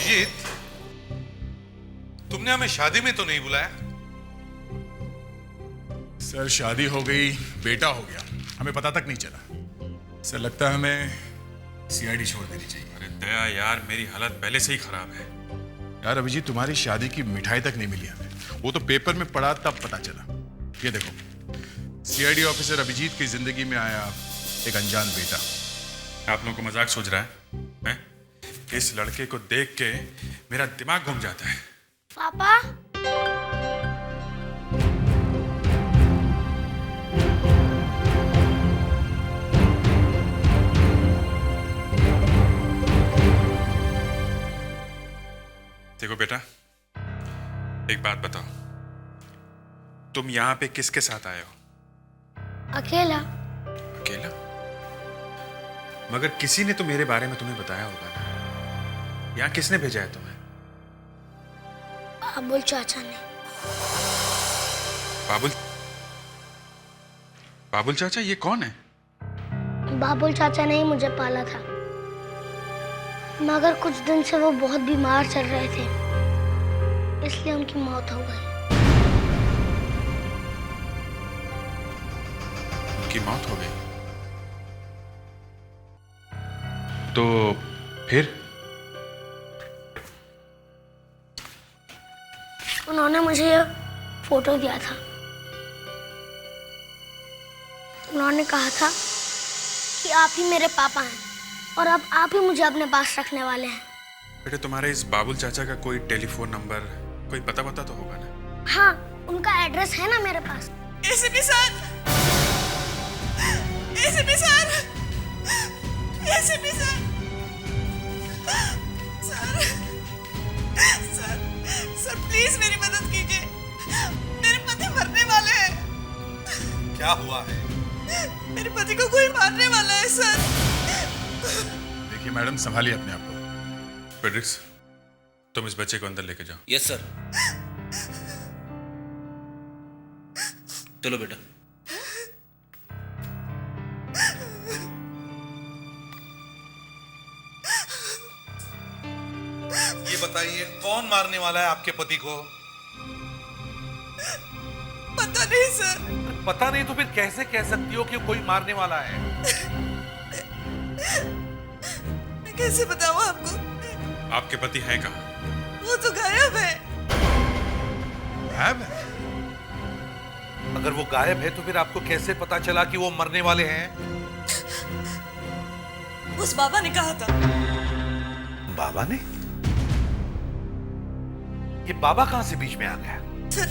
अभिजीत, तुमने हमें शादी में तो नहीं बुलाया? सर शादी हो गई, बेटा हो गया, हमें पता तक नहीं चला। सर लगता है हमें सीआईडी छोड़ देनी चाहिए। अरे दया यार, मेरी हालत पहले से ही खराब है। यार अभिजीत, तुम्हारी शादी की मिठाई तक नहीं मिली हमें, वो तो पेपर में पढ़ा तब पता चला। ये देखो, सीआईडी ऑफिसर अभिजीत की जिंदगी में आया एक अनजान बेटा। आप लोगों को मजाक सूझ रहा है? हैं? इस लड़के को देख के मेरा दिमाग घूम जाता है। पापा, देखो बेटा, एक बात बताओ, तुम यहाँ पे किसके साथ आए हो? अकेला। अकेला? मगर किसी ने तो मेरे बारे में तुम्हें बताया होगा ना। यहाँ किसने भेजा है तुम्हें? बाबुल चाचा ने। बाबुल? बाबुल चाचा ये कौन है? बाबुल चाचा ने ही मुझे पाला था, मगर कुछ दिन से वो बहुत बीमार चल रहे थे, इसलिए उनकी मौत हो गई। उनकी मौत हो गई? तो फिर? उन्होंने मुझे ये फोटो दिया था। उन्होंने कहा था कि आप ही मेरे पापा हैं और अब आप ही मुझे अपने पास रखने वाले हैं। बेटे, तुम्हारे इस बाबुल चाचा का कोई टेलीफोन नंबर, कोई पता वता तो होगा ना? हाँ, उनका एड्रेस है ना मेरे पास। ACP sir, ACP sir, ACP sir, sir, sir, sir please मेरी मदद कीजिए, मेरे पति मरने वाले हैं। क्या हुआ है? मेरे पति को कोई मारने वाला है सर। देखिए मैडम, संभालिए अपने आप को। पेड्रिक्स, तुम इस बच्चे को अंदर लेके जाओ। Yes sir. चलो बेटा। ये बताइए, कौन मारने वाला है आपके पति को? पता नहीं सर। पता नहीं तो फिर कैसे कह सकती हो कि कोई मारने वाला है? मैं कैसे बताऊं आपको? आपके पति हैं कहाँ? वो तो गायब है। गायब है? अगर वो गायब है तो फिर आपको कैसे पता चला कि वो मरने वाले हैं? उस बाबा ने कहा था। बाबा ने? ये बाबा कहां से बीच में आ गया? सर,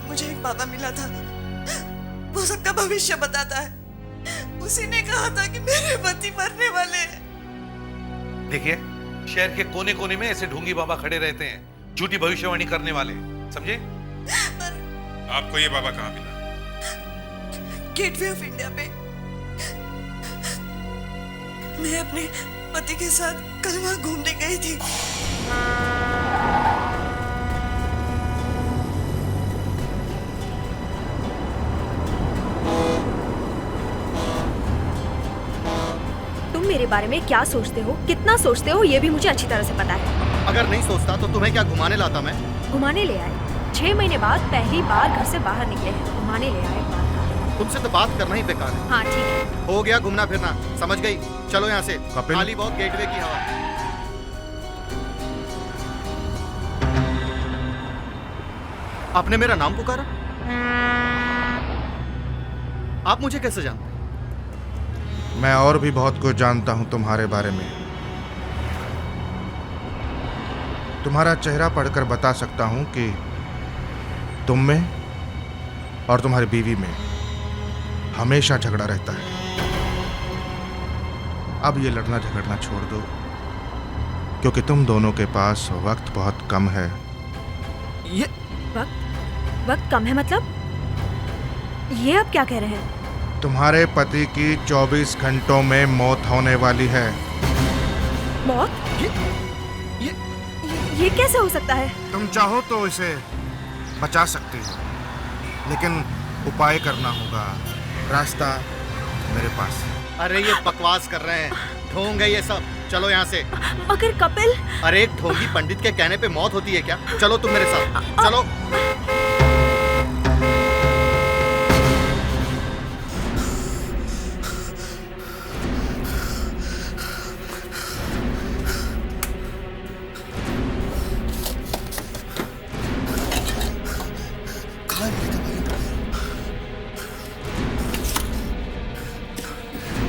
मुझे एक बाबा मिला था, वो सबका भविष्य बताता है। उसी ने कहा था कि मेरे पति मरने वाले हैं। देखिए, शहर के कोने कोने में ऐसे ढोंगी बाबा खड़े रहते हैं, झूठी भविष्यवाणी करने वाले, समझे? आपको ये बाबा कहाँ मिला? गेटवे ऑफ इंडिया पे मैं अपने पति के साथ कल वहां घूमने गई थी। तुम मेरे बारे में क्या सोचते हो, कितना सोचते हो, ये भी मुझे अच्छी तरह से पता है। अगर नहीं सोचता तो तुम्हें क्या घुमाने लाता मैं? घुमाने ले आए। 6 महीने बाद पहली बार घर से बाहर निकले हैं, घुमाने ले आए। तुमसे तो बात करना ही बेकार है। हाँ ठीक है। हो गया घूमना फिरना, समझ गई? चलो यहाँ से, खाली बहुत गेटवे की हवा। आपने मेरा नाम पुकारा? आप मुझे कैसे जानते? मैं और भी बहुत कुछ जानता हूं तुम्हारे बारे में। तुम्हारा चेहरा पढ़कर बता सकता हूं कि तुम में और तुम्हारी बीवी में हमेशा झगड़ा रहता है। अब ये लड़ना झगड़ना छोड़ दो, क्योंकि तुम दोनों के पास वक्त बहुत कम है। ये वक्त कम है मतलब? ये आप क्या कह रहे हैं? तुम्हारे पति की 24 घंटों में मौत होने वाली है। मौत? ये कैसे हो सकता है? तुम चाहो तो इसे बचा सकती हो, लेकिन उपाय करना होगा। रास्ता मेरे पास। अरे ये बकवास कर रहे हैं, ढोंग है ये सब। चलो यहाँ से। मगर कपिल। अरे एक ढोंगी पंडित के कहने पे मौत होती है क्या? चलो तुम मेरे साथ, चलो।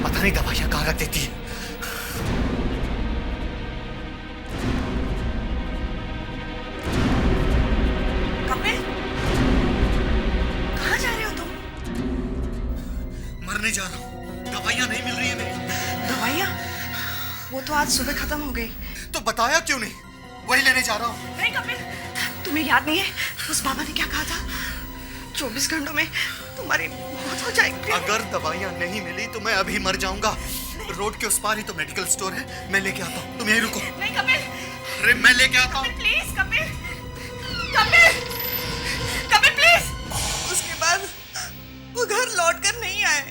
पता नहीं दवाइयाँ कहाँ रख देती है। कपिल, कहाँ जा रहे हो तुम? मरने जा रहा हूँ, दवाइयाँ नहीं मिल रही है मेरी। दवाइयाँ? वो तो आज सुबह खत्म हो गई। तो बताया क्यों नहीं? वही लेने जा रहा हूँ। नहीं कपिल, तुम्हें याद नहीं है उस बाबा ने क्या कहा था? 24 घंटों में तुम्हारी मौत हो जाएगी। अगर दवाइयाँ नहीं मिली तो मैं अभी मर जाऊंगा। रोड के उस पार ही तो मेडिकल स्टोर है, मैं लेके आता हूँ, तुम यहीं रुको। नहीं कपिल, अरे मैं लेके आता हूँ। Please Kapil, Kapil, Kapil please. उसके बाद वो घर लौट कर नहीं आए।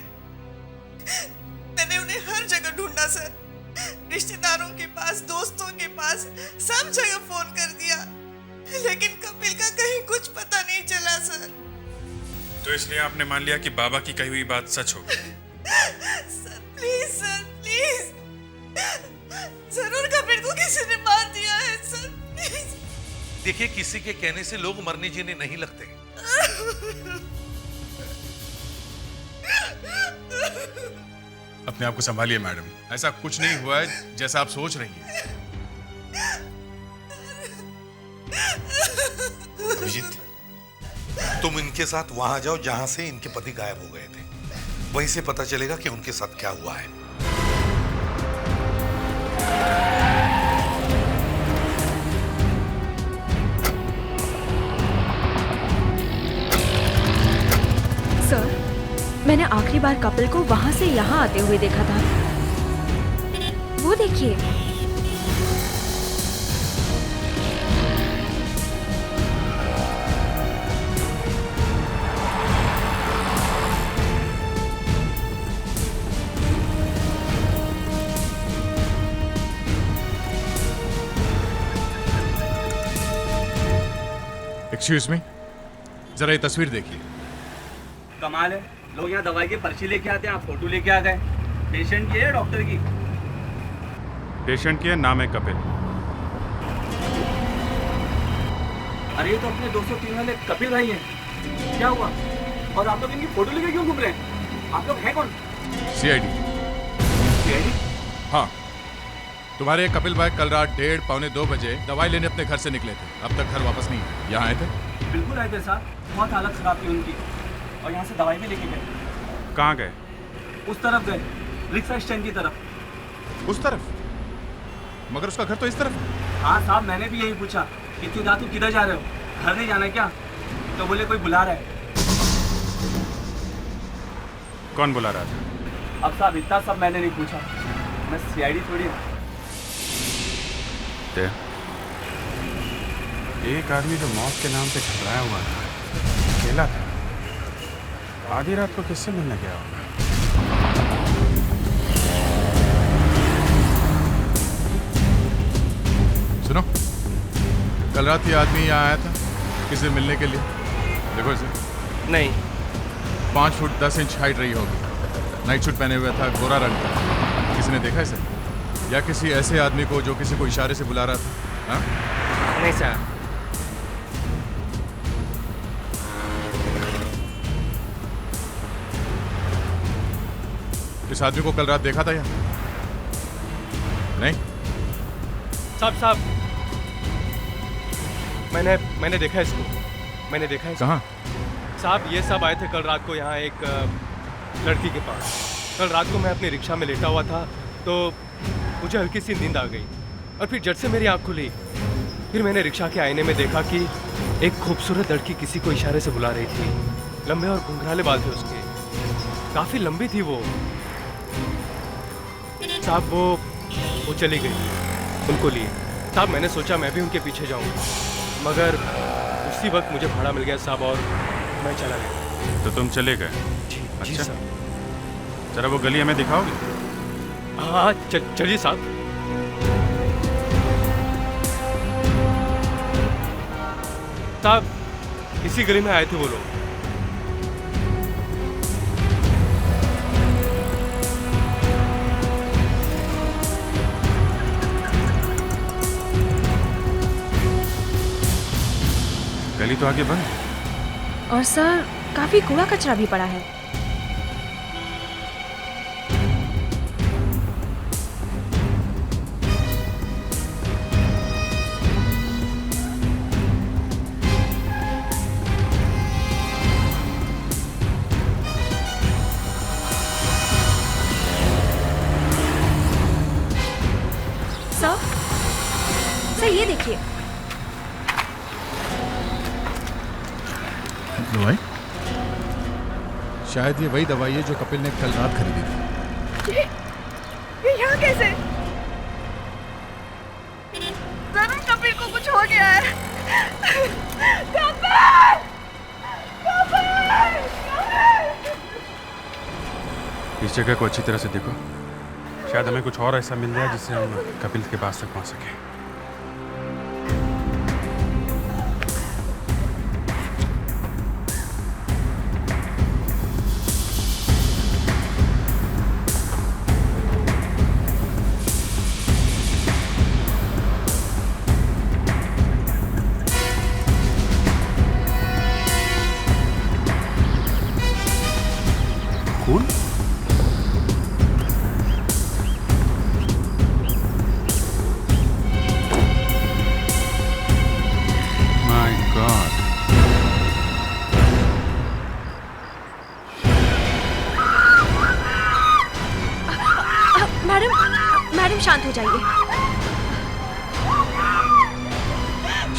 मैंने उन्हें हर जगह ढूंढा सर, रिश्तेदारों के पास, दोस्तों के पास, सब जगह फोन कर दिया, लेकिन कपिल का कहीं कुछ पता नहीं चला सर। तो इसलिए आपने मान लिया कि बाबा की कही हुई बात सच होगी? सर प्लीज, जरूर कपिल को किसी ने मार दिया है सर, प्लीज। देखिए, किसी के कहने से लोग मरने जीने नहीं लगते। अपने आप को संभालिए मैडम, ऐसा कुछ नहीं हुआ है जैसा आप सोच रही हैं। अभिजीत, तुम इनके साथ वहां जाओ जहां से इनके पति गायब हो गए थे। वहीं से पता चलेगा कि उनके साथ क्या हुआ है। सर, मैंने आखिरी बार कपिल को वहां से यहाँ आते हुए देखा था। वो देखिए। एक्सक्यूज मी, जरा ये तस्वीर देखिए। कमाल है, लोग यहाँ दवाई की पर्ची लेके आते हैं, आप फोटो लेके आ गए। पेशेंट की है डॉक्टर की? पेशेंट की है, नाम है कपिल। अरे ये तो अपने 203 वाले कपिल भाई हैं। क्या हुआ? और आप लोग इनकी फोटो लेके क्यों घूम रहे हैं? आप लोग हैं कौन? सीआईडी। सीआईडी? हाँ, तुम्हारे कपिल भाई कल रात 1:30 पौने 2 बजे दवाई लेने अपने घर से निकले थे। अब तक घर वापस नहीं आए। यहाँ आए थे? बिल्कुल आए थे साहब, बहुत हालत खराब थी उनकी, और यहाँ से दवाई भी लेके गए। कहाँ गए? उस तरफ गए, रिक्शा स्टैंड की तरफ। उस तरफ? मगर उसका घर तो इस तरफ है। हाँ साहब, मैंने भी यही पूछा कि तू किधर जा रहे हो, घर नहीं जाना क्या? तो बोले कोई बुला रहा है। कौन बुला रहा था? अब साहब इतना सब मैंने नहीं पूछा, मैं सीआईडी थोड़ी हूँ। एक आदमी जो मौत के नाम पे घबराया हुआ था, अकेला था, आधी रात को किससे मिलने गया होगा? सुनो, कल रात ये आदमी यहाँ आया था किसी से मिलने के लिए। देखो इसे। नहीं। 5 फुट 10 इंच हाइट रही होगी, नाइट सूट पहने हुआ था, गोरा रंग का। किसी ने देखा इसे? या किसी ऐसे आदमी को जो किसी को इशारे से बुला रहा था? हाँ? नहीं सर। इस आदमी को कल रात देखा था यहाँ? नहीं? साहब मैंने देखा इसको, मैंने देखा है। कहाँ? साहब ये सब आए थे कल रात को यहाँ एक लड़की के पास। कल रात को मैं अपनी रिक्शा में लेटा हुआ था तो मुझे हल्की सी नींद आ गई, और फिर झट से मेरी आँख खुली। फिर मैंने रिक्शा के आईने में देखा कि एक खूबसूरत लड़की किसी को इशारे से बुला रही थी। लंबे और घुंघराले बाल थे उसके, काफ़ी लंबी थी वो। साहब वो चली गई उनको लिए। साहब मैंने सोचा मैं भी उनके पीछे जाऊंगा, मगर उसी वक्त मुझे भाड़ा मिल गया साहब, और मैं चला गया। तो तुम चले गए? जी अच्छा साहब। जरा वो गली हमें दिखाओगे? हाँ चलिए साहब। साहब इसी गली में आए थे वो लोग। गली तो आगे बंद। और सर काफी कूड़ा कचरा भी पड़ा है। सर ये देखिए। दवाई? शायद ये वही दवाई है जो कपिल ने कल रात खरीदी थी। ये यहाँ कैसे? जरूर कपिल को कुछ हो गया है। कपिल! इस जगह को अच्छी तरह से देखो, शायद हमें कुछ और ऐसा मिल जाए जिससे हम कपिल के पास तक पहुंच सके। खून? My God. मैडम शांत हो जाइए।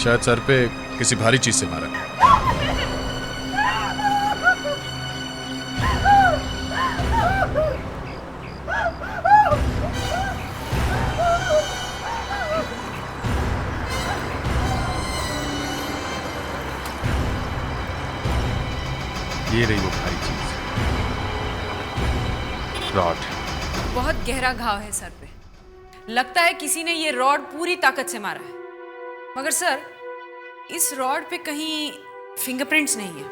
शायद सर पे किसी भारी चीज से मारा। ये रही वो भारी चीज, रॉड। बहुत गहरा घाव है सर पे। लगता है किसी ने ये रॉड पूरी ताकत से मारा है। मगर सर, इस रॉड पे कहीं फिंगरप्रिंट्स नहीं है।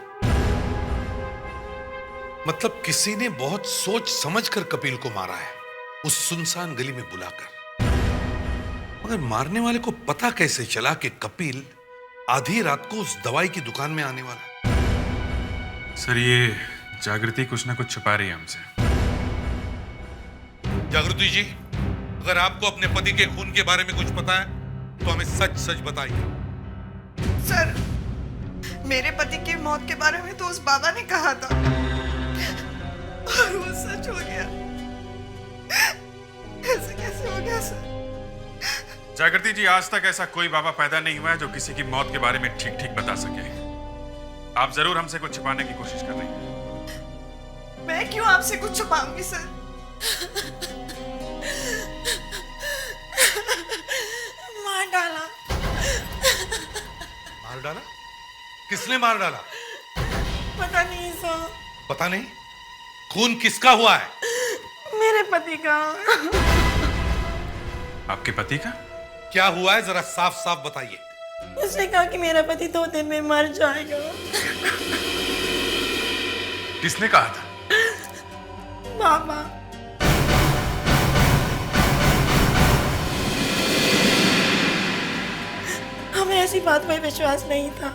मतलब किसी ने बहुत सोच समझकर कपिल को मारा है, उस सुनसान गली में बुलाकर। मगर मारने वाले को पता कैसे चला कि कपिल आधी रात को उस दवाई की दुकान में आने वाला है? सर, ये जागृति कुछ ना कुछ छुपा रही है हमसे। जागृति जी, अगर आपको अपने पति के खून के बारे में कुछ पता है तो हमें सच सच बताइए। सर, मेरे पति की मौत के बारे में तो उस बाबा ने कहा था और वो सच हो गया। ऐसे कैसे हो गया सर? जागृति जी, आज तक ऐसा कोई बाबा पैदा नहीं हुआ है जो किसी की मौत के बारे में ठीक ठीक बता सके। आप जरूर हमसे कुछ छुपाने की कोशिश कर रही हैं। मैं क्यों आपसे कुछ छुपाऊंगी सर? मार डाला। मार डाला? किसने मार डाला? पता नहीं सर। पता नहीं? खून किसका हुआ है? मेरे पति का। आपके पति का? क्या हुआ है, जरा साफ साफ बताइए। उसने कहा कि मेरा पति 2 दिन में मर जाएगा। किसने कहा था? बाबा। हमें ऐसी बात में विश्वास नहीं था,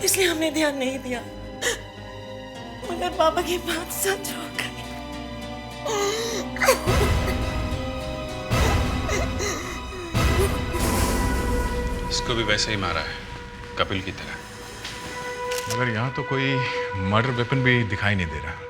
इसलिए हमने ध्यान नहीं दिया। मगर बाबा की बात सच हो गई। इसको भी वैसे ही मारा है, कपिल की तरह। मगर यहाँ तो कोई मर्डर वेपन भी दिखाई नहीं दे रहा।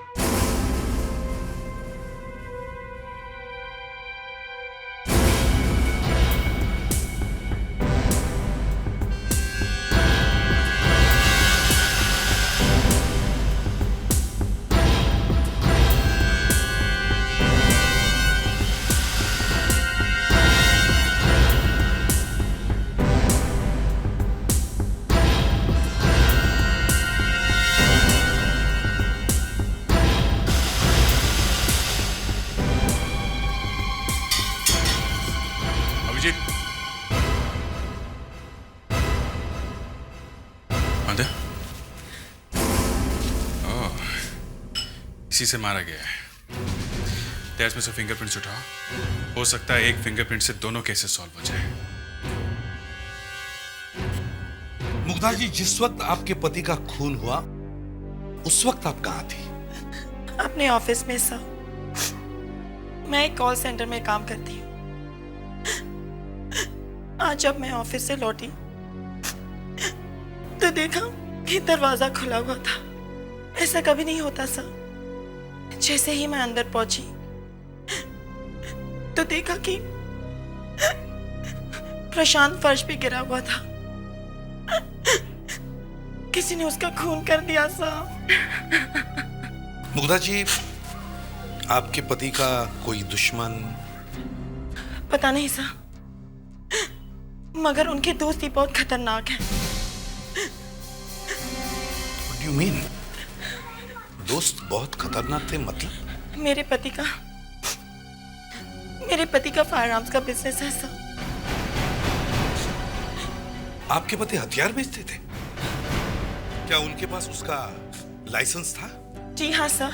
मदर, ओह, इसी से मारा गया है। तेज में से फिंगरप्रिंट्स उठाओ। हो सकता है एक फिंगरप्रिंट से दोनों केसेस सॉल्व हो जाए। मुग्धा जी, जिस वक्त आपके पति का खून हुआ उस वक्त आप कहाँ थी? अपने ऑफिस में सर। मैं एक कॉल सेंटर में काम करती हूँ। आज जब मैं ऑफिस से लौटी तो देखा कि दरवाजा खुला हुआ था। ऐसा कभी नहीं होता सर। जैसे ही मैं अंदर पहुंची तो देखा कि प्रशांत फर्श पे गिरा हुआ था। किसी ने उसका खून कर दिया सर। मुग्धा जी, आपके पति का कोई दुश्मन? पता नहीं सर, मगर उनकी दोस्ती बहुत खतरनाक है। What do you mean? दोस्त बहुत खतरनाक थे मतलब? मेरे पति का फायर आर्म्स का बिजनेस है सर। आपके पति हथियार बेचते थे? क्या उनके पास उसका लाइसेंस था? जी हाँ सर।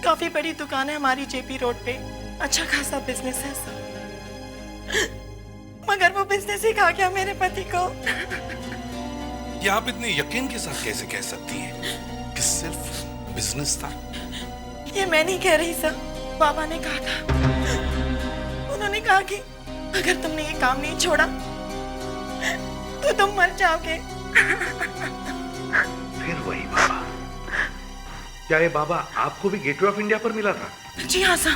काफी बड़ी दुकान है हमारी जेपी रोड पे। अच्छा खासा बिजनेस है सर। मगर वो बिजनेस ही खा गया मेरे पति को। ये आप इतने यकीन के साथ कैसे कह सकती हैं कि सिर्फ बिजनेस था? ये मैं नहीं कह रही सर, बाबा ने कहा था। उन्होंने कहा कि अगर तुमने ये काम नहीं छोड़ा तो तुम मर जाओगे। फिर वही बाबा। क्या ये बाबा आपको भी गेटवे ऑफ इंडिया पर मिला था? जी हाँ सर।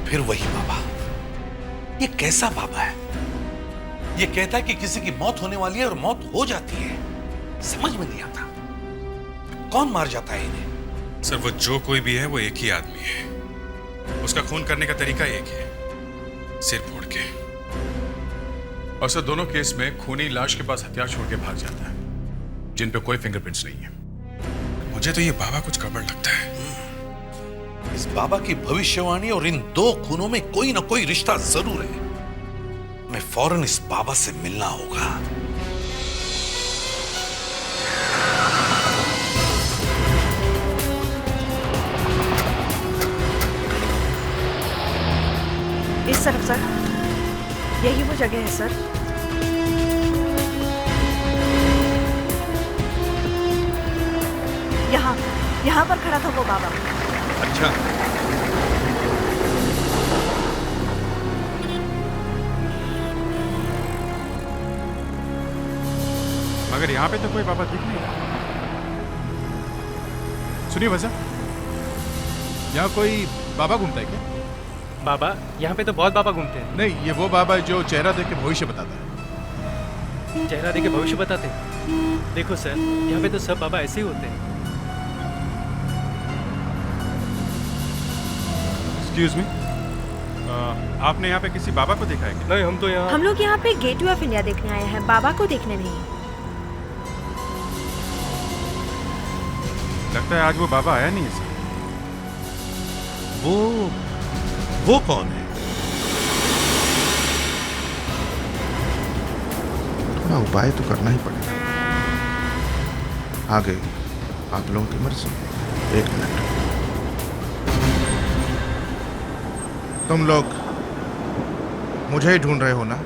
फिर वही बाबा। ये कैसा बाबा है? ये कहता है कि किसी की मौत होने वाली है और मौत हो जाती है। समझ में नहीं आता। कौन मार जाता है इन्हें? सर, वो जो कोई भी है वो एक ही आदमी है। उसका खून करने का तरीका एक है, सिर फोड़ के। और सर, दोनों केस में खूनी लाश के पास हथियार छोड़ के भाग जाता है, जिन पे कोई फिंगरप्रिंट्स नहीं है। मुझे तो ये बाबा कुछ गड़बड़ लगता है। इस बाबा की भविष्यवाणी और इन दो खूनों में कोई ना कोई रिश्ता जरूर है। मैं फौरन इस बाबा से मिलना होगा। इस तरफ सर, यही वो जगह है सर। यहाँ पर खड़ा था वो बाबा। अच्छा, मगर यहाँ पे तो कोई बाबा दिख नहीं रहा। सुनिए वजह, यहाँ कोई बाबा घूमता है क्या? बाबा, यहाँ पे तो बहुत बाबा घूमते हैं। नहीं, ये वो बाबा है जो चेहरा देख के भविष्य बताता है। चेहरा देख के भविष्य बताते हैं? देखो सर, यहाँ पे तो सब बाबा ऐसे ही होते हैं। एक्सक्यूज मी, आपने यहाँ पे किसी बाबा को देखा है क्या? नहीं, हम तो यहाँ। हम लोग यहाँ पे गेटवे ऑफ इंडिया देखने आए हैं, बाबा को देखने नहीं। लगता है आज वो बाबा आया नहीं है सर। वो कौन है? थोड़ा उपाय तो करना ही पड़ेगा। आगे आप लोगों की मर्जी। 1 मिनट। तुम लोग मुझे ही ढूंढ रहे हो ना?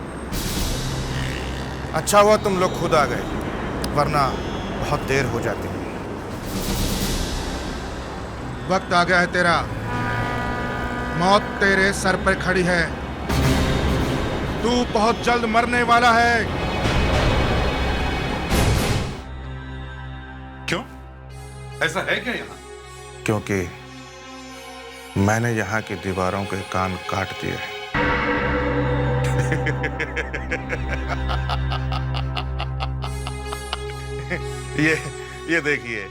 अच्छा हुआ तुम लोग खुद आ गए, वरना बहुत देर हो जाती है। वक्त आ गया है तेरा। मौत तेरे सर पर खड़ी है। तू बहुत जल्द मरने वाला है। क्यों? ऐसा है क्या यहाँ? क्योंकि मैंने यहाँ की दीवारों के कान काट दिए हैं। ये देखिए।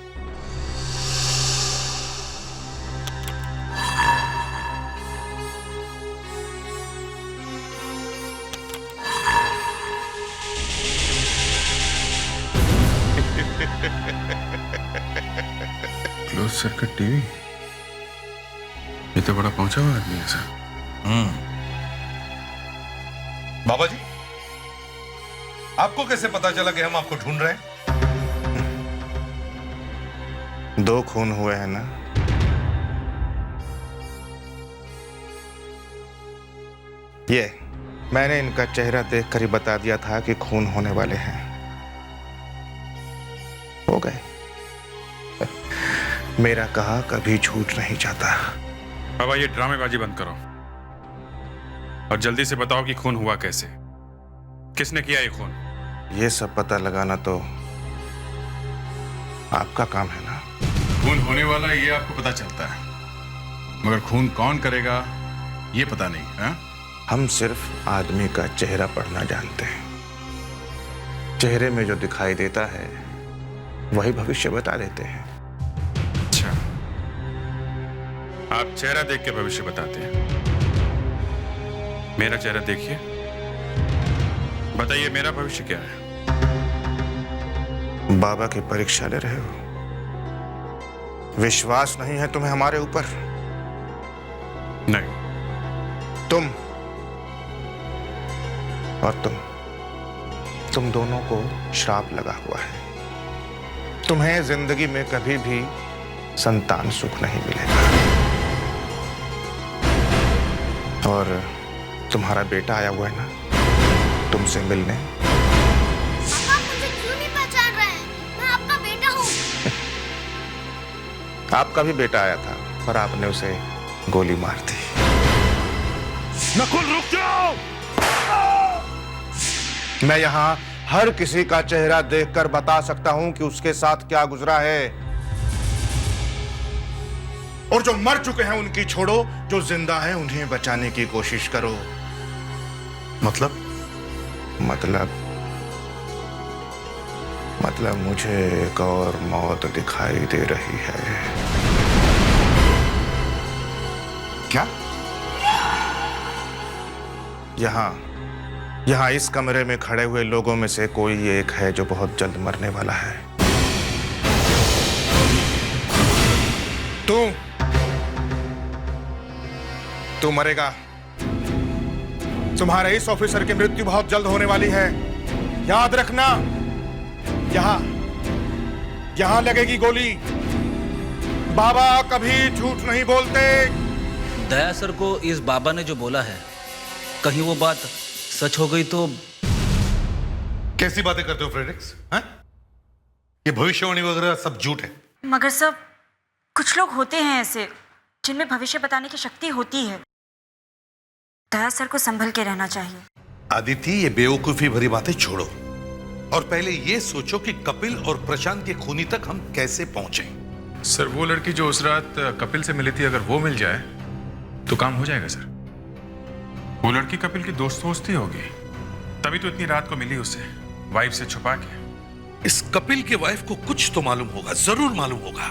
क्लोज सर्किट टीवी, ये तो बड़ा पहुंचा हुआ आदमी है सर। बाबा जी, आपको कैसे पता चला कि हम आपको ढूंढ रहे हैं? 2 खून हुए हैं ना? ये मैंने इनका चेहरा देखकर ही बता दिया था कि खून होने वाले हैं। हो गए। मेरा कहा कभी झूठ नहीं जाता। बाबा ये ड्रामेबाजी बंद करो और जल्दी से बताओ कि खून हुआ कैसे, किसने किया ये खून? ये सब पता लगाना तो आपका काम है ना। खून होने वाला ये आपको पता चलता है, मगर खून कौन करेगा ये पता नहीं है? हम सिर्फ आदमी का चेहरा पढ़ना जानते हैं। चेहरे में जो दिखाई देता है वही भविष्य बता देते हैं। अच्छा, आप चेहरा देख के भविष्य बताते हैं। मेरा चेहरा देखिए, बताइए मेरा भविष्य क्या है? बाबा की परीक्षा ले रहे हो? विश्वास नहीं है तुम्हें हमारे ऊपर? नहीं। तुम और तुम दोनों को श्राप लगा हुआ है। तुम्हें जिंदगी में कभी भी संतान सुख नहीं मिलेगा। और तुम्हारा बेटा आया हुआ है ना तुमसे मिलने। पापा मुझे क्यों नहीं पहचान रहे हैं? मैं आपका बेटा हूँ। आपका भी बेटा आया था पर आपने उसे गोली मार दी। नकुल रुक जाओ! मैं यहां हर किसी का चेहरा देखकर बता सकता हूं कि उसके साथ क्या गुजरा है। और जो मर चुके हैं उनकी छोड़ो, जो जिंदा हैं उन्हें बचाने की कोशिश करो। मतलब मुझे एक और मौत दिखाई दे रही है। क्या? यहां इस कमरे में खड़े हुए लोगों में से कोई एक है जो बहुत जल्द मरने वाला है। तू मरेगा। तुम्हारे इस ऑफिसर की मृत्यु बहुत जल्द होने वाली है। याद रखना, यहां लगेगी गोली। बाबा कभी झूठ नहीं बोलते। दया सर को इस बाबा ने जो बोला है, कहीं वो बात सच हो गई तो? कैसी बातें करते हो फ्रेडरिक्स? हैं? ये भविष्यवाणी वगैरह सब झूठ है। मगर सब कुछ लोग होते हैं ऐसे जिनमें भविष्य बताने की शक्ति होती है। दया सर को संभल के रहना चाहिए। आदिति, ये बेवकूफी भरी बातें छोड़ो और पहले ये सोचो कि कपिल और प्रशांत के खूनी तक हम कैसे पहुंचे। सर वो लड़की जो उस रात कपिल से मिली थी, अगर वो मिल जाए तो काम हो जाएगा सर। वो लड़की कपिल की दोस्त ही होगी, तभी तो इतनी रात को मिली उससे, वाइफ से छुपा के। इस कपिल के वाइफ को कुछ तो मालूम होगा, जरूर मालूम होगा।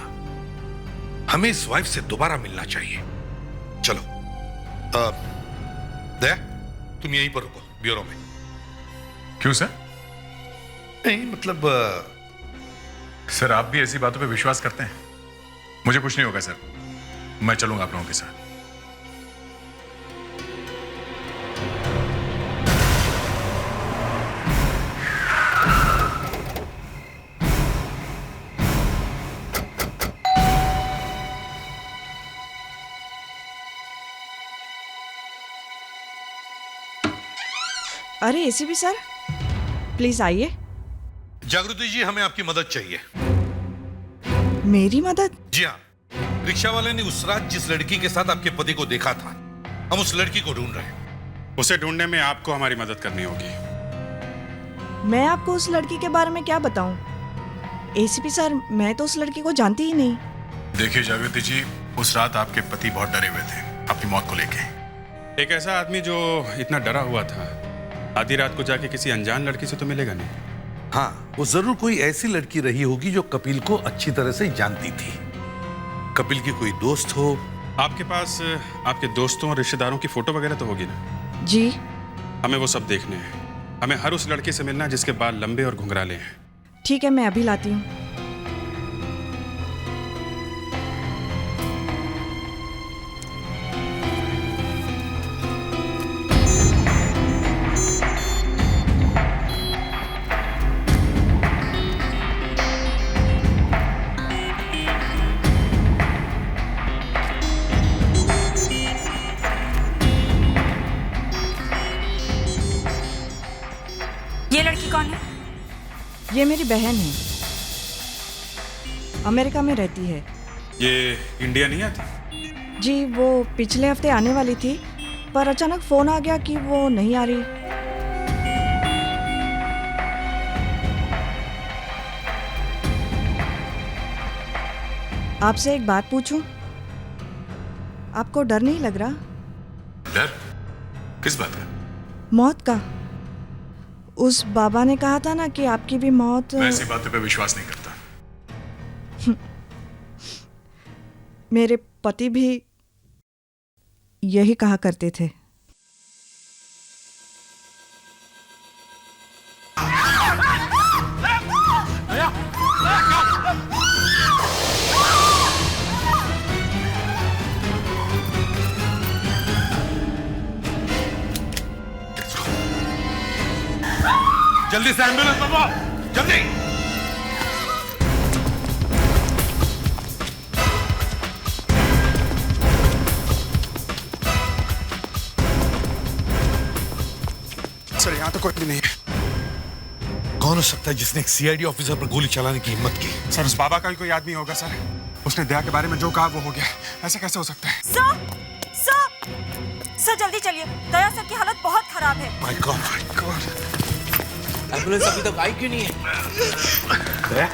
हमें इस वाइफ से दोबारा मिलना चाहिए। चलो दया, तुम यहीं पर रुको ब्यूरो में। क्यों सर? नहीं मतलब सर आप भी ऐसी बातों पे विश्वास करते हैं? मुझे कुछ नहीं होगा सर, मैं चलूंगा आप लोगों के साथ। अरे एसीपी सर, प्लीज आइए। जागृति जी, हमें आपकी मदद चाहिए। मेरी मदद? जी हाँ, रिक्शा वाले ने उस रात जिस लड़की के साथ आपके पति को देखा था, हम उस लड़की को ढूंढ रहे हैं। उसे ढूंढने में आपको हमारी मदद करनी होगी। मैं आपको उस लड़की के बारे में क्या बताऊं? एसीपी सर, मैं तो उस लड़की को जानती ही नहीं। देखिए जागृति जी, उस रात आपके पति बहुत डरे हुए थे अपनी मौत को लेके। एक ऐसा आदमी जो इतना डरा हुआ था, आधी रात को जाके किसी अनजान लड़की से तो मिलेगा नहीं। हाँ, वो जरूर कोई ऐसी लड़की रही होगी जो कपिल को अच्छी तरह से जानती थी। कपिल की कोई दोस्त हो। आपके पास आपके दोस्तों और रिश्तेदारों की फोटो वगैरह तो होगी ना? जी। हमें वो सब देखने हैं। हमें हर उस लड़के से मिलना जिसके बाल लंबे और घुंघराले हैं। ठीक है, मैं अभी लाती हूँ। लड़की कौन है? ये मेरी बहन है, अमेरिका में रहती है। ये इंडिया नहीं आती? जी वो पिछले हफ्ते आने वाली थी, पर अचानक फोन आ गया कि वो नहीं आ रही। आपसे एक बात पूछूं? आपको डर नहीं लग रहा? डर? किस बात का? मौत का। उस बाबा ने कहा था ना कि आपकी भी मौत। मैं ऐसी बातों पे विश्वास नहीं करता। मेरे पति भी यही कहा करते थे। जल्दी से एम्बुलेंस मंगवाओ, जल्दी। सर यहाँ तो कोई भी नहीं है। कौन हो सकता है जिसने एक सीआईडी ऑफिसर पर गोली चलाने की हिम्मत की? सर उस बाबा का ही कोई आदमी होगा सर। उसने दया के बारे में जो कहा वो हो गया। ऐसा कैसे हो सकता है? सर जल्दी चलिए, दया सर की हालत बहुत खराब है। My God. एम्बुलेंस अभी तक आई क्यों नहीं है? दया?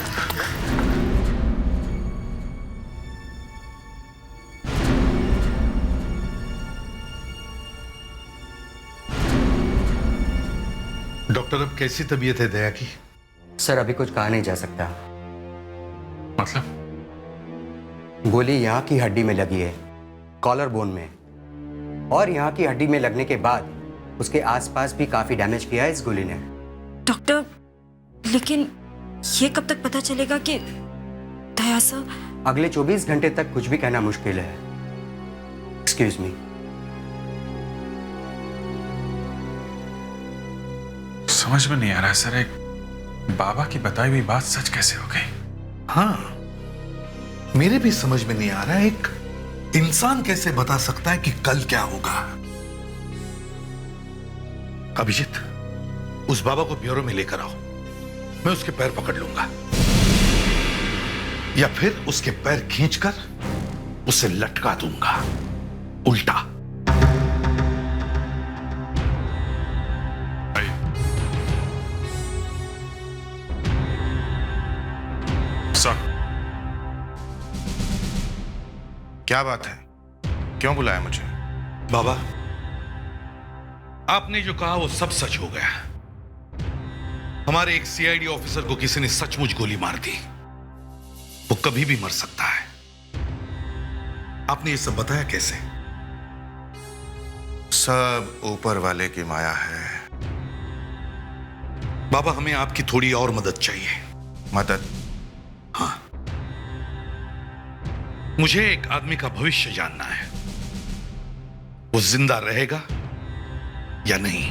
डॉक्टर अब कैसी तबीयत है दया की? सर अभी कुछ कहा नहीं जा सकता। मतलब? गोली यहाँ की हड्डी में लगी है, कॉलर बोन में, और यहाँ की हड्डी में लगने के बाद उसके आसपास भी काफी डैमेज किया है इस गोली ने। डॉक्टर, लेकिन ये कब तक पता चलेगा कि दया सर? अगले 24 घंटे तक कुछ भी कहना मुश्किल है। Excuse me. समझ में नहीं आ रहा सर, एक बाबा की बताई हुई बात सच कैसे हो गई? हाँ, मेरे भी समझ में नहीं आ रहा है, एक इंसान कैसे बता सकता है कि कल क्या होगा? अभिजीत, उस बाबा को ब्यूरो में लेकर आओ। मैं उसके पैर पकड़ लूंगा, या फिर उसके पैर खींचकर उसे लटका दूंगा उल्टा। सर, क्या बात है? क्यों बुलाया मुझे? बाबा, आपने जो कहा वो सब सच हो गया। हमारे एक सीआईडी ऑफिसर को किसी ने सचमुच गोली मार दी। वो कभी भी मर सकता है। आपने ये सब बताया कैसे? सब ऊपर वाले की माया है। बाबा, हमें आपकी थोड़ी और मदद चाहिए। मदद? हाँ, मुझे एक आदमी का भविष्य जानना है। वो जिंदा रहेगा या नहीं?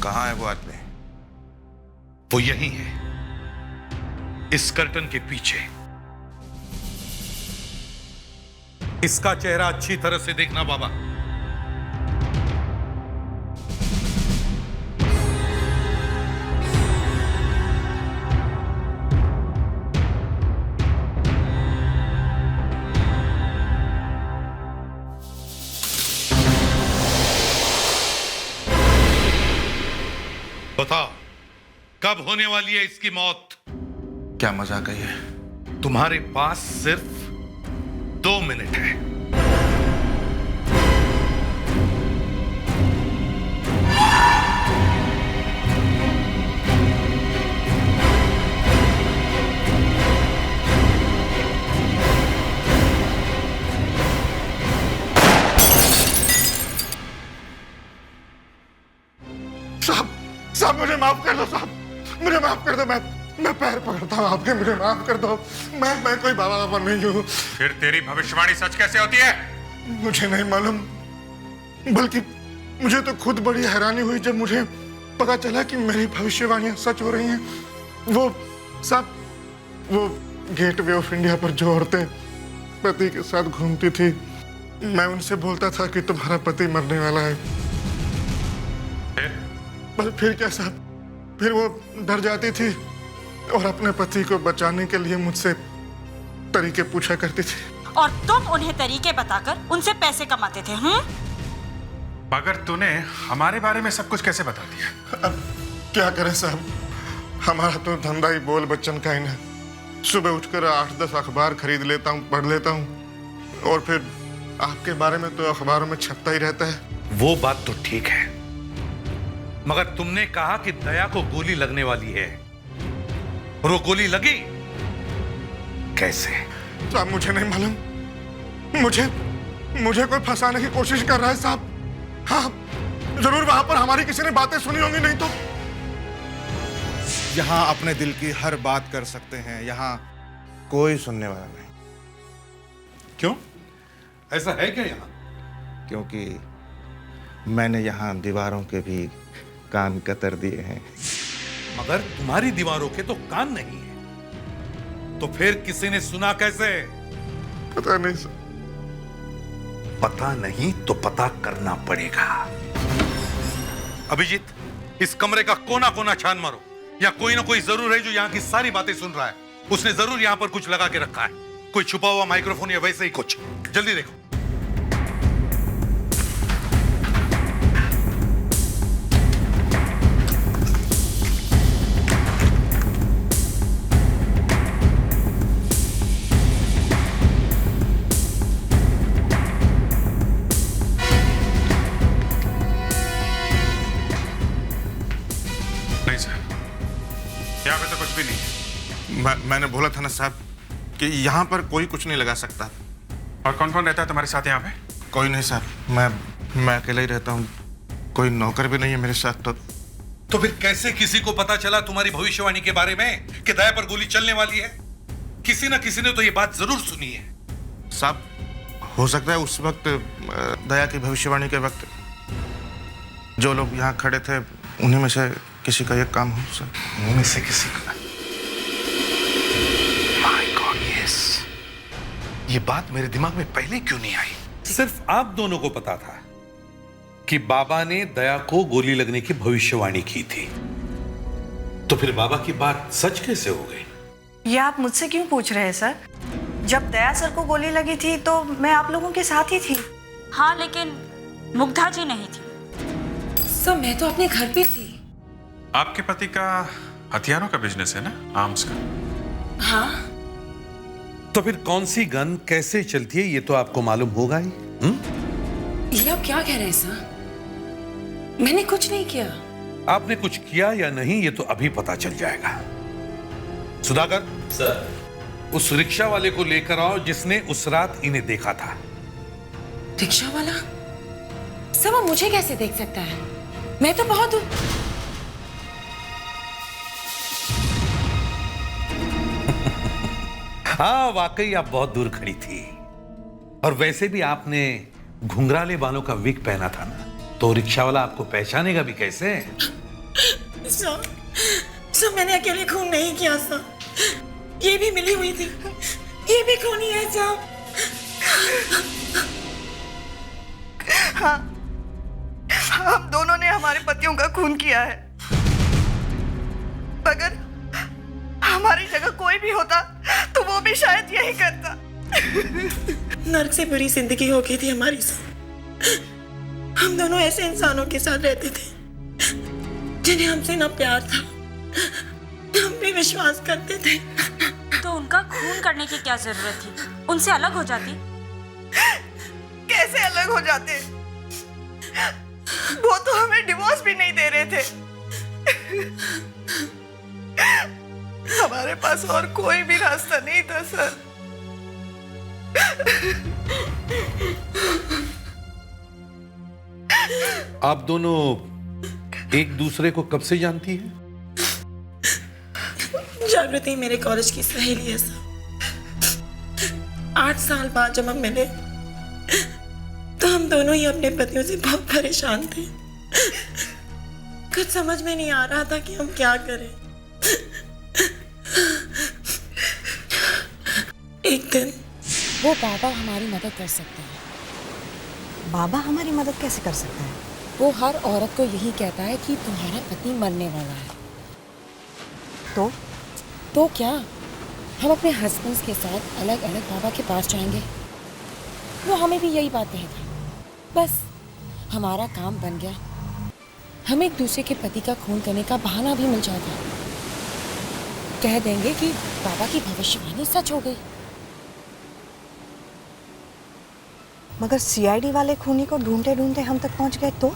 कहां है वो आदमी? वो यही है, इस कर्टन के पीछे। इसका चेहरा अच्छी तरह से देखना बाबा। बताओ, कब होने वाली है इसकी मौत? क्या मजाक है ये? तुम्हारे पास सिर्फ 2 मिनट है। साहब मुझे माफ कर दो साहब, मुझे माफ कर दो। मैं पैर पकड़ता हूँ आपके, मुझे माफ कर दो। मैं कोई बाबा नहीं हूँ। फिर तेरी भविष्यवाणी सच कैसे होती है? मुझे नहीं मालूम, बल्कि मुझे तो खुद बड़ी हैरानी हुई जब मुझे पता चला कि मेरी भविष्यवाणियां सच हो रही हैं। वो साहब, वो गेटवे ऑफ इंडिया पर जो औरतें पति के साथ घूमती थी, मैं उनसे बोलता था कि तुम्हारा पति मरने वाला है। पर फिर क्या साहब, फिर वो डर जाती थी और अपने पति को बचाने के लिए मुझसे तरीके पूछा करती थी। और तुम उन्हें तरीके बताकर उनसे पैसे कमाते थे। मगर तूने हमारे बारे में सब कुछ कैसे बता दिया? अब क्या करें साहब, हमारा तो धंधा ही बोल बच्चन का ही ना। सुबह उठकर 8-10 अखबार खरीद लेता हूँ, पढ़ लेता हूँ, और फिर आपके बारे में तो अखबारों में छपता ही रहता है। वो बात तो ठीक है, मगर तुमने कहा कि दया को गोली लगने वाली है, और वो गोली लगी कैसे? साहब मुझे नहीं मालूम, मुझे कोई फंसाने की कोशिश कर रहा है साहब। हाँ, जरूर वहां पर हमारी किसी ने बातें सुनी होंगी, नहीं तो। यहाँ अपने दिल की हर बात कर सकते हैं, यहाँ कोई सुनने वाला नहीं। क्यों, ऐसा है क्या यहाँ? क्योंकि मैंने यहाँ दीवारों के भी कान कतर दिए हैं। मगर तुम्हारी दीवारों के तो कान नहीं है, तो फिर किसी ने सुना कैसे? पता नहीं सर। पता नहीं तो पता करना पड़ेगा। अभिजीत, इस कमरे का कोना कोना छान मारो, या कोई ना कोई जरूर है जो यहाँ की सारी बातें सुन रहा है। उसने जरूर यहाँ पर कुछ लगा के रखा है, कोई छुपा हुआ माइक्रोफोन या वैसे ही कुछ। जल्दी देखो। नहीं सर, यहाँ पे तो कुछ भी नहीं है। मैंने बोला था ना साहब कि यहाँ पर कोई कुछ नहीं लगा सकता। और कौन कौन रहता है तुम्हारे साथ यहाँ पे? कोई नहीं साहब, मैं अकेला ही रहता हूँ, कोई नौकर भी नहीं है मेरे साथ। तो फिर कैसे किसी को पता चला तुम्हारी भविष्यवाणी के बारे में कि दया पर गोली चलने वाली है? किसी ना किसी ने तो ये बात जरूर सुनी है। साहब, हो सकता है उस वक्त दया की भविष्यवाणी के वक्त जो लोग यहाँ खड़े थे उन्हीं में से किसी का ये काम हो सर। उन्हीं में से किसी का? My God, yes. ये बात मेरे दिमाग में पहले क्यों नहीं आई? सिर्फ आप दोनों को पता था कि बाबा ने दया को गोली लगने की भविष्यवाणी की थी, तो फिर बाबा की बात सच कैसे हो गई? ये आप मुझसे क्यों पूछ रहे हैं सर? जब दया सर को गोली लगी थी तो मैं आप लोगों के साथ ही थी। हाँ, लेकिन मुग्धा जी नहीं थी। सर मैं तो अपने घर पे थी। आपके पति का हथियारों का बिजनेस है ना, आर्म्स का? हाँ। तो फिर कौन सी गन कैसे चलती है ये तो आपको मालूम होगा ही। ये आप क्या कह रहे हैं सर? मैंने कुछ नहीं किया। आपने कुछ किया या नहीं ये तो अभी पता चल जाएगा। सुधाकर सर, उस रिक्शा वाले को लेकर आओ जिसने उस रात इन्हें देखा था। रिक्शा वाला? सर वो मुझे कैसे देख सकता है? मैं तो बहुत हाँ, वाकई आप बहुत दूर खड़ी थी, और वैसे भी आपने घुंघराले बालों का विग पहना था ना, तो रिक्शा वाला आपको पहचानेगा भी कैसे? सर मैंने अकेले खून नहीं किया सर, ये भी मिली हुई थी, ये भी खूनी है सर। हाँ, हम दोनों ने हमारे पतियों का खून किया है, मगर हमारी जगह कोई भी होता तो वो भी शायद यही करता। नर्क से बुरी जिंदगी हो गई थी हमारी सर। हम दोनों ऐसे इंसानों के साथ रहते थे जिन्हें हमसे ना प्यार था, हम भी विश्वास करते थे। तो उनका खून करने की क्या जरूरत थी? उनसे अलग हो जाती। कैसे अलग हो जाते? वो तो हमें डिवोर्स भी नहीं दे रहे थे। हमारे पास और कोई भी रास्ता नहीं था सर। आप दोनों एक दूसरे को कब से जानती हैं? जागृति मेरे कॉलेज की सहेली है सर। 8 साल बाद जब हम मिले तो हम दोनों ही अपने पतियों से बहुत परेशान थे। कुछ समझ में नहीं आ रहा था कि हम क्या करें। एक दिन वो बाबा हमारी मदद कर सकते हैं। बाबा हमारी मदद कैसे कर सकता है? वो हर औरत को यही कहता है कि तुम्हारा पति मरने वाला है। तो क्या हम अपने हस्बैंड्स के साथ अलग अलग बाबा के पास जाएंगे? वो हमें भी यही बात कहेगा। बस हमारा काम बन गया। हम एक दूसरे के पति का खून करने का बहाना भी मिल जाएगा। कह देंगे कि बाबा की भविष्यवाणी सच हो गई। मगर सीआईडी वाले खूनी को ढूंढते ढूंढते हम तक पहुंच गए तो?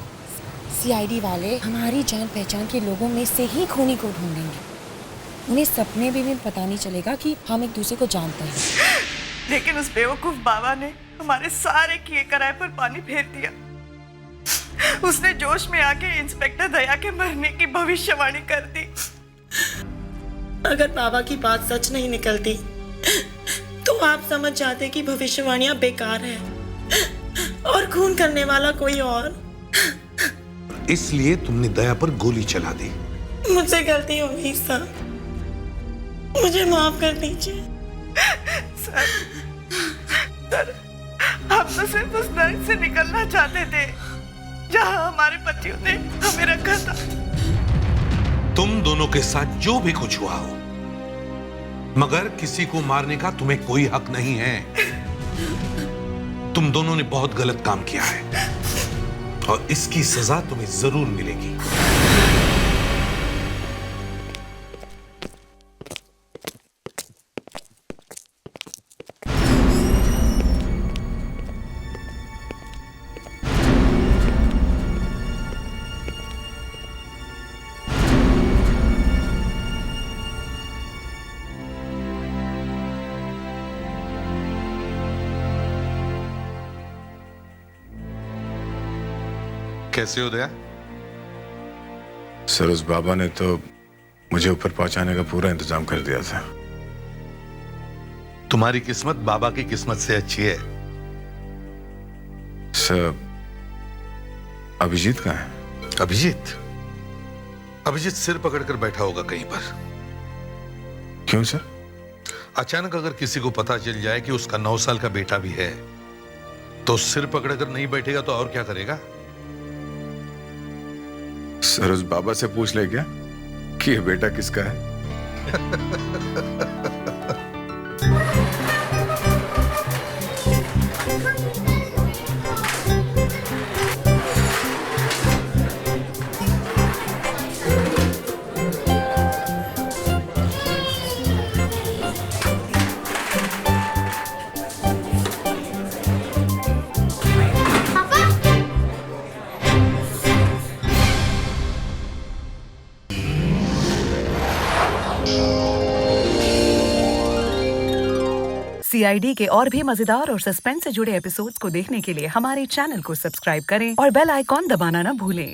सीआईडी वाले हमारी जान पहचान के लोगों में से ही खूनी को ढूंढेंगे। उन्हें सपने में भी पता नहीं चलेगा कि हम एक दूसरे को जानते हैं। लेकिन उस बेवकूफ बाबा ने हमारे सारे किए कराए पर पानी फेर दिया। उसने जोश में आके इंस्पेक्टर दया के मरने की भविष्यवाणी कर दी। अगर बाबा की बात सच नहीं निकलती तो आप समझ जाते कि भविष्यवाणियां बेकार है और खून करने वाला कोई और। इसलिए तुमने दया पर गोली चला दी। मुझसे गलती हो गई सर, मुझे माफ कर दीजिए। सर, हम तो सिर्फ उस नर्क से निकलना चाहते थे जहां हमारे पतियों ने हमें रखा था। तुम दोनों के साथ जो भी कुछ हुआ हो, मगर किसी को मारने का तुम्हें कोई हक नहीं है। तुम दोनों ने बहुत गलत काम किया है और इसकी सजा तुम्हें जरूर मिलेगी। कैसे हो दया? सर, उस बाबा ने तो मुझे ऊपर पहुंचाने का पूरा इंतजाम कर दिया था। तुम्हारी किस्मत बाबा की किस्मत से अच्छी है। सर, अभिजीत कहाँ है? अभिजीत सिर पकड़कर बैठा होगा कहीं पर। क्यों सर? अचानक अगर किसी को पता चल जाए कि उसका 9 साल का बेटा भी है तो सिर पकड़कर नहीं बैठेगा तो और क्या करेगा? सर, उस बाबा से पूछ ले क्या कि ये बेटा किसका है? सीआईडी के और भी मजेदार और सस्पेंस से जुड़े एपिसोड्स को देखने के लिए हमारे चैनल को सब्सक्राइब करें और बेल आइकॉन दबाना ना भूलें।